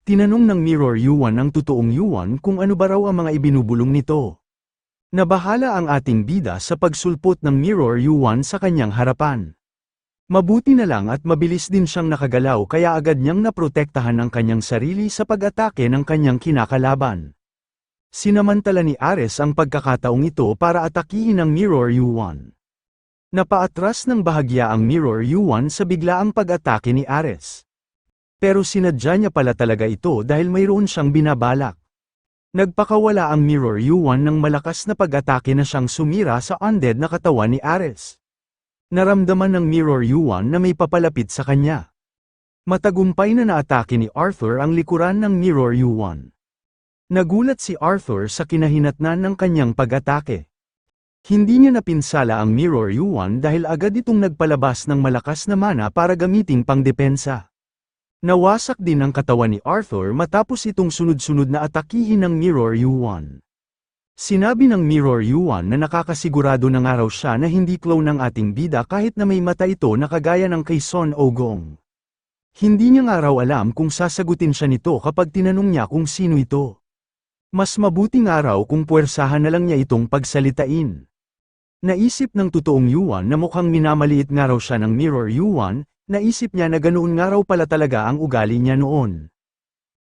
Tinanong ng Mirror Yuan ang totoong Yuan kung ano ba raw ang mga ibinubulong nito. Nabahala ang ating bida sa pagsulpot ng Mirror Yuan sa kanyang harapan. Mabuti na lang at mabilis din siyang nakagalaw kaya agad niyang naprotektahan ang kanyang sarili sa pag-atake ng kanyang kinakalaban. Sinamantala ni Ares ang pagkakataong ito para atakihin ang Mirror Yuan. Napaatras ng bahagya ang Mirror Yuan sa biglaang pag-atake ni Ares. Pero sinadya niya pala talaga ito dahil mayroon siyang binabalak. Nagpakawala ang Mirror Yuan ng malakas na pag-atake na siyang sumira sa undead na katawan ni Ares. Naramdaman ng Mirror Yuan na may papalapit sa kanya. Matagumpay na naatake ni Arthur ang likuran ng Mirror Yuan. Nagulat si Arthur sa kinahinatnan ng kanyang pag-atake. Hindi niya napinsala ang Mirror Yuan dahil agad itong nagpalabas ng malakas na mana para gamiting pangdepensa. Nawasak din ang katawan ni Arthur matapos itong sunod-sunod na atakihin ng Mirror Yuan. Sinabi ng Mirror Yuan na nakakasigurado na nga raw siya na hindi clone ng ating bida kahit na may mata ito na kagaya ng kay Son Ogong. Hindi niya nga raw alam kung sasagutin siya nito kapag tinanong niya kung sino ito. Mas mabuti nga raw kung puwersahan na lang niya itong pagsalitain. Naisip ng totoong Yuan na mukhang minamaliit nga raw siya ng Mirror Yuan. Naisip niya na ganoon nga raw pala talaga ang ugali niya noon.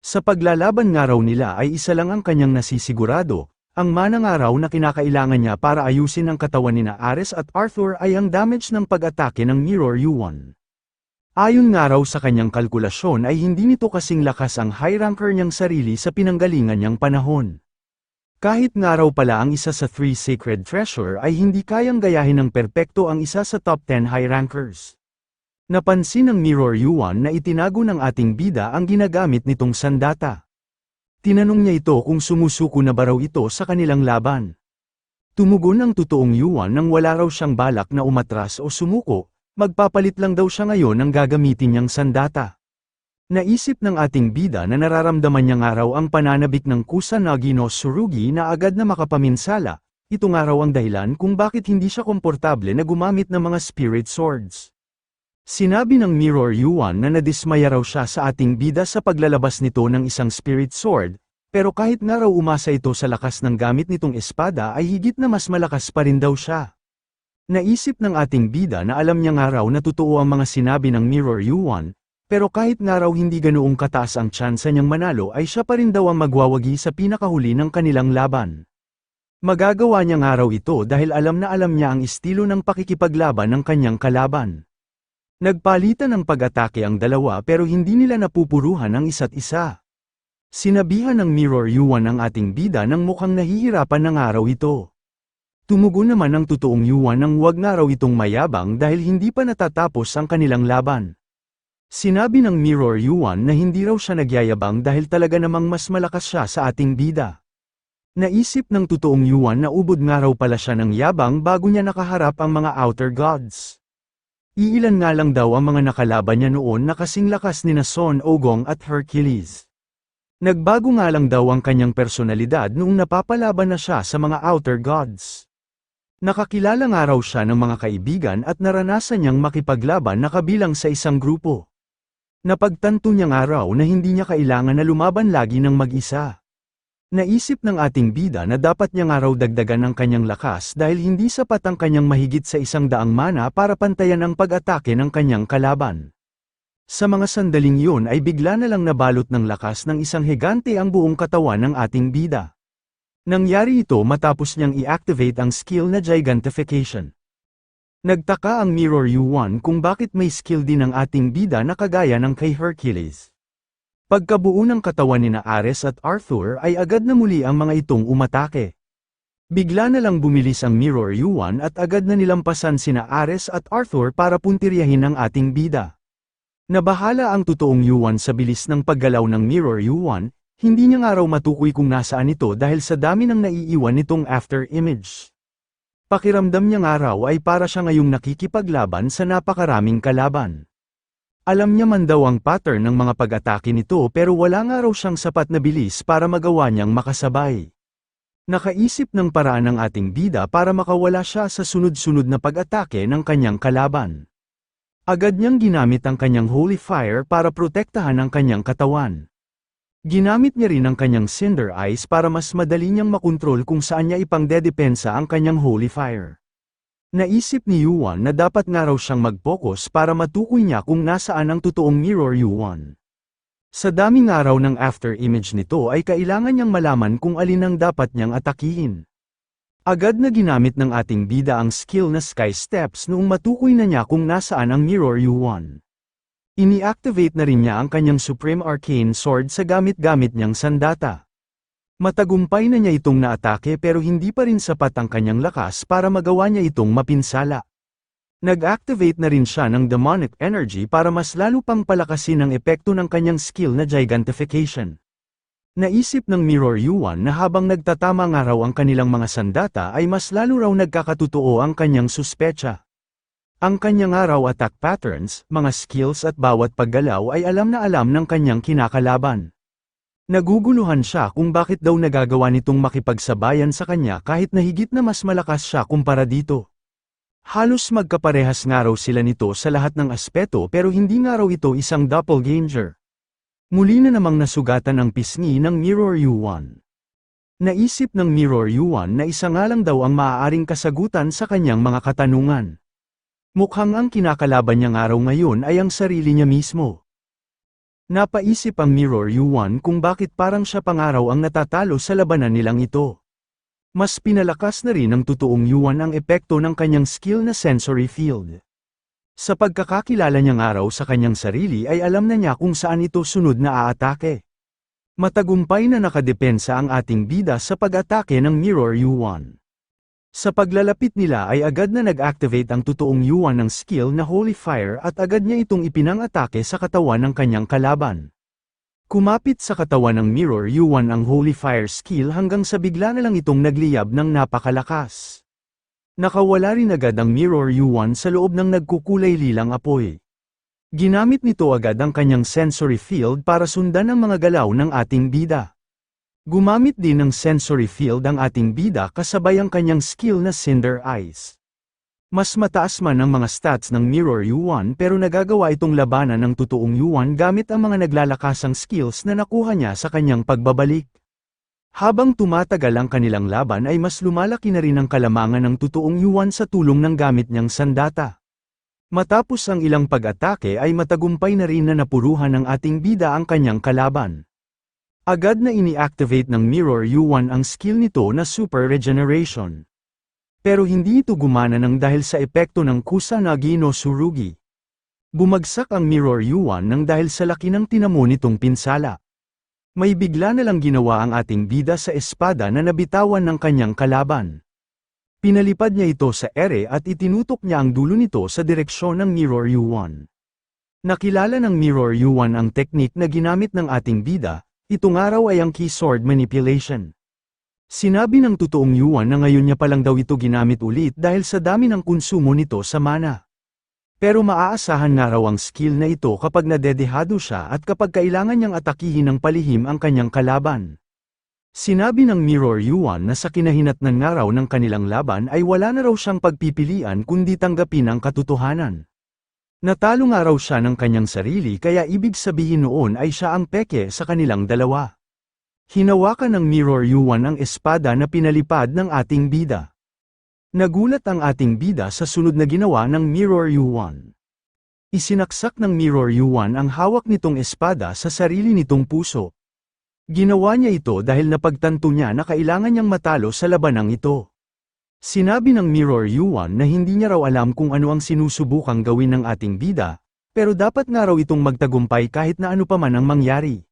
Sa paglalaban nga raw nila ay isa lang ang kanyang nasisigurado, ang mana nga raw na kinakailangan niya para ayusin ang katawan nina Ares at Arthur ay ang damage ng pag-atake ng Mirror Yuan. Ayon nga raw sa kanyang kalkulasyon ay hindi nito kasing lakas ang high ranker niyang sarili sa pinanggalingan niyang panahon. Kahit nga raw pala ang isa sa 3 sacred treasure ay hindi kayang gayahin ng perpekto ang isa sa top 10 high rankers. Napansin ng Mirror Yuan na itinago ng ating bida ang ginagamit nitong sandata. Tinanong niya ito kung sumusuko na ba raw ito sa kanilang laban. Tumugon ang totoong Yuan nang wala raw siyang balak na umatras o sumuko, magpapalit lang daw siya ngayon ng gagamitin niyang sandata. Naisip ng ating bida na nararamdaman niya nga raw ang pananabik ng Kusanagi no Tsurugi na agad na makapaminsala, ito nga raw ang dahilan kung bakit hindi siya komportable na gumamit ng mga spirit swords. Sinabi ng Mirror Yuan na nadismaya raw siya sa ating bida sa paglalabas nito ng isang spirit sword, pero kahit nga raw umasa ito sa lakas ng gamit nitong espada ay higit na mas malakas pa rin daw siya. Naisip ng ating bida na alam niya nga raw na totoo ang mga sinabi ng Mirror Yuan, pero kahit nga raw hindi ganoong kataas ang tsansa niyang manalo ay siya pa rin daw ang magwawagi sa pinakahuli ng kanilang laban. Magagawa niya nga raw ito dahil alam niya ang estilo ng pakikipaglaban ng kanyang kalaban. Nagpalitan ng pag-atake ang dalawa pero hindi nila napupuruhan ang isa't isa. Sinabihan ng Mirror Yuan ang ating bida nang mukhang nahihirapan ng araw ito. Tumugon naman ang totoong Yuan nang huwag nga raw itong mayabang dahil hindi pa natatapos ang kanilang laban. Sinabi ng Mirror Yuan na hindi raw siya nagyayabang dahil talaga namang mas malakas siya sa ating bida. Naisip ng totoong Yuan na ubod nga raw pala siya ng yabang bago niya nakaharap ang mga outer gods. Iilan nga lang daw ang mga nakalaban niya noon na kasing lakas nina Son Ogong at Hercules. Nagbago nga lang daw ang kanyang personalidad noong napapalaban na siya sa mga outer gods. Nakakilala nga raw siya ng mga kaibigan at naranasan niyang makipaglaban na kabilang sa isang grupo. Napagtanto niya nga raw na hindi niya kailangan na lumaban lagi ng mag-isa. Naisip ng ating bida na dapat niya nga raw dagdagan ang kanyang lakas dahil hindi sapat ang kanyang mahigit sa 100 mana para pantayan ang pag-atake ng kanyang kalaban. Sa mga sandaling yun ay bigla na lang nabalot ng lakas ng isang higante ang buong katawan ng ating bida. Nangyari ito matapos niyang i-activate ang skill na Gigantification. Nagtaka ang Mirror Yuan kung bakit may skill din ang ating bida na kagaya ng kay Hercules. Pagkabuo ng katawan nina Ares at Arthur ay agad na muli ang mga itong umatake. Bigla na lang bumilis ang Mirror Yuan at agad na nilampasan sina Ares at Arthur para puntiryahin ang ating bida. Nabahala ang totoong Yuan sa bilis ng paggalaw ng Mirror Yuan, hindi niya nga raw matukoy kung nasaan ito dahil sa dami ng naiiwan nitong after image. Pakiramdam niya nga raw ay para siya ngayong nakikipaglaban sa napakaraming kalaban. Alam niya man daw ang pattern ng mga pag-atake nito pero wala nga raw siyang sapat na bilis para magawa niyang makasabay. Nakaisip ng paraan ng ating bida para makawala siya sa sunod-sunod na pag-atake ng kanyang kalaban. Agad niyang ginamit ang kanyang Holy Fire para protektahan ang kanyang katawan. Ginamit niya rin ang kanyang Cinder Eyes para mas madali niyang makontrol kung saan niya ipangdedepensa ang kanyang Holy Fire. Naisip ni Yuan na dapat nga raw siyang mag-focus para matukoy niya kung nasaan ang totoong Mirror Yuan. Sa daming araw ng after image nito ay kailangan niyang malaman kung alin ang dapat niyang atakihin. Agad na ginamit ng ating bida ang skill na Sky Steps noong matukoy na niya kung nasaan ang Mirror Yuan. Ini-activate na rin niya ang kanyang Supreme Arcane Sword sa gamit-gamit niyang sandata. Matagumpay na niya itong naatake pero hindi pa rin sapat ang kanyang lakas para magawa niya itong mapinsala. Nag-activate na rin siya ng Demonic Energy para mas lalo pang palakasin ang epekto ng kanyang skill na Gigantification. Naisip ng Mirror Yuan na habang nagtatama nga raw ang kanilang mga sandata ay mas lalo raw nagkakatotoo ang kanyang suspecha. Ang kanyang araw attack patterns, mga skills at bawat paggalaw ay alam na alam ng kanyang kinakalaban. Naguguluhan siya kung bakit daw nagagawa nitong makipagsabayan sa kanya kahit na higit na mas malakas siya kumpara dito. Halos magkaparehas nga raw sila nito sa lahat ng aspeto pero hindi nga raw ito isang doppelganger. Muli na namang nasugatan ang pisngi ng Mirror Yuan. Naisip ng Mirror Yuan na isa nga lang daw ang maaaring kasagutan sa kanyang mga katanungan. Mukhang ang kinakalaban niyang araw ngayon ay ang sarili niya mismo. Napaisip ang Mirror Yuan kung bakit parang siya pangaraw ang natatalo sa labanan nilang ito. Mas pinalakas na rin ng totoong Yuan ang epekto ng kanyang skill na Sensory Field. Sa pagkakakilala niyang araw sa kanyang sarili ay alam na niya kung saan ito sunod na aatake. Matagumpay na nakadepensa ang ating bida sa pag-atake ng Mirror Yuan. Sa paglalapit nila ay agad na nag-activate ang totoong Yuan ng skill na Holy Fire at agad niya itong ipinang-atake sa katawan ng kanyang kalaban. Kumapit sa katawan ng Mirror Yuan ang Holy Fire skill hanggang sa bigla na lang itong nagliyab ng napakalakas. Nakawala rin agad ang Mirror Yuan sa loob ng nagkukulay lilang apoy. Ginamit nito agad ang kanyang Sensory Field para sundan ang mga galaw ng ating bida. Gumamit din ng Sensory Field ang ating bida kasabay ang kanyang skill na Cinder Eyes. Mas mataas man ang mga stats ng Mirror Yuan pero nagagawa itong labanan ng totoong Yuan gamit ang mga naglalakasang skills na nakuha niya sa kanyang pagbabalik. Habang tumatagal ang kanilang laban ay mas lumalaki na rin ang kalamangan ng totoong Yuan sa tulong ng gamit niyang sandata. Matapos ang ilang pag-atake ay matagumpay na rin na napuruhan ng ating bida ang kanyang kalaban. Agad na ini-activate ng Mirror Yuan ang skill nito na Super Regeneration. Pero hindi ito gumana ng dahil sa epekto ng Kusanagi no Tsurugi. Bumagsak ang Mirror Yuan ng dahil sa laki ng tinamo nitong pinsala. May bigla na lang ginawa ang ating bida sa espada na nabitawan ng kanyang kalaban. Pinalipad niya ito sa ere at itinutok niya ang dulo nito sa direksyon ng Mirror Yuan. Nakilala ng Mirror Yuan ang teknik na ginamit ng ating bida. Itong araw ay ang Key Sword Manipulation. Sinabi ng totoong Yuan na ngayon niya palang daw ito ginamit ulit dahil sa dami ng konsumo nito sa mana. Pero maaasahan nga raw ang skill na ito kapag nadedehado siya at kapag kailangan niyang atakihin ng palihim ang kanyang kalaban. Sinabi ng Mirror Yuan na sa kinahinatnan nga raw ng kanilang laban ay wala na raw siyang pagpipilian kundi tanggapin ang katotohanan. Natalo nga raw siya ng kanyang sarili kaya ibig sabihin noon ay siya ang peke sa kanilang dalawa. Hinawakan ng Mirror Yuan ang espada na pinalipad ng ating bida. Nagulat ang ating bida sa sunod na ginawa ng Mirror Yuan. Isinaksak ng Mirror Yuan ang hawak nitong espada sa sarili nitong puso. Ginawa niya ito dahil napagtanto niya na kailangan niyang matalo sa labanang ito. Sinabi ng Mirror Yuan na hindi niya raw alam kung ano ang sinusubukang gawin ng ating bida, pero dapat nga raw itong magtagumpay kahit na ano pa man ang mangyari.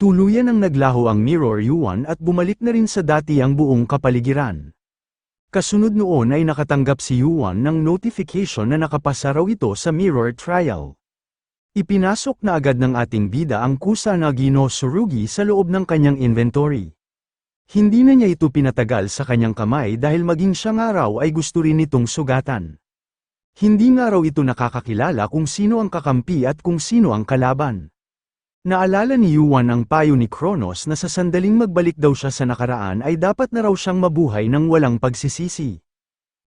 Tuluyan ang naglaho ang Mirror Yuan at bumalik na rin sa dati ang buong kapaligiran. Kasunod noon ay nakatanggap si Yuan ng notification na nakapasa raw ito sa mirror trial. Ipinasok na agad ng ating bida ang Kusanagi no Tsurugi sa loob ng kanyang inventory. Hindi na niya ito pinatagal sa kanyang kamay dahil maging siya nga raw ay gusto rin itong sugatan. Hindi nga raw ito nakakakilala kung sino ang kakampi at kung sino ang kalaban. Naalala ni Yuan ang payo ni Kronos na sa sandaling magbalik daw siya sa nakaraan ay dapat na raw siyang mabuhay ng walang pagsisisi.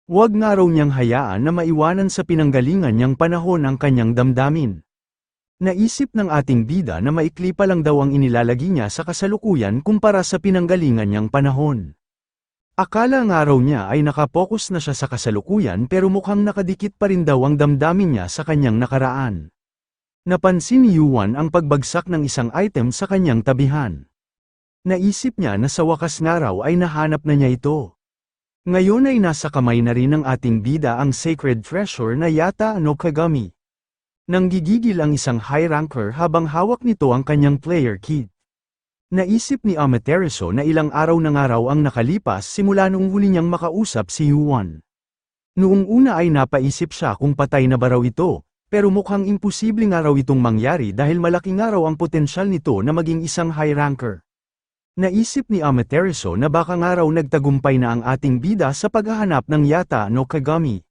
Huwag nga raw niyang hayaan na maiwanan sa pinanggalingan niyang panahon ang kanyang damdamin. Naisip ng ating bida na maikli pa lang daw ang inilalagi niya sa kasalukuyan kumpara sa pinanggalingan niyang panahon. Akala nga raw niya ay nakapokus na siya sa kasalukuyan pero mukhang nakadikit pa rin daw ang damdamin niya sa kanyang nakaraan. Napansin ni Yuan ang pagbagsak ng isang item sa kanyang tabihan. Naisip niya na sa wakas nga raw ay nahanap na niya ito. Ngayon ay nasa kamay na rin ng ating bida ang sacred treasure na Yata no Kagami. Nanggigigil ang isang high ranker habang hawak nito ang kanyang player kit. Naisip ni Amaterasu na ilang araw na nga raw ang nakalipas simula noong huli niyang makausap si Yuan. Noong una ay napaisip siya kung patay na ba raw ito, pero mukhang imposible nga raw itong mangyari dahil malaki nga raw ang potensyal nito na maging isang high ranker. Naisip ni Amaterasu na baka nga raw nagtagumpay na ang ating bida sa paghahanap ng Yata no Kagami.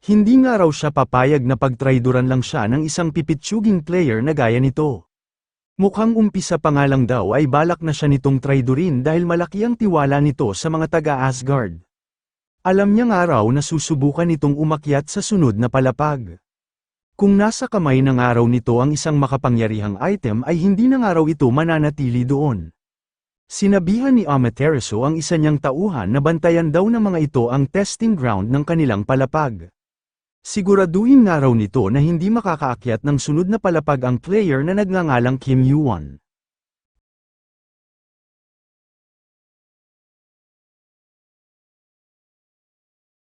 Hindi nga raw siya papayag na pagtraiduran lang siya ng isang pipitsuging player na gaya nito. Mukhang umpisa pa nga lang daw ay balak na siya nitong traidurin dahil malaki ang tiwala nito sa mga taga-Asgard. Alam niya nga raw na susubukan nitong umakyat sa sunod na palapag. Kung nasa kamay na nga raw nito ang isang makapangyarihang item ay hindi na nga raw ito mananatili doon. Sinabihan ni Amaterasu ang isa niyang tauhan na bantayan daw ng mga ito ang testing ground ng kanilang palapag. Siguraduhin nga raw nito na hindi makakaakyat ng sunod na palapag ang player na nagngangalang Kim Yuan.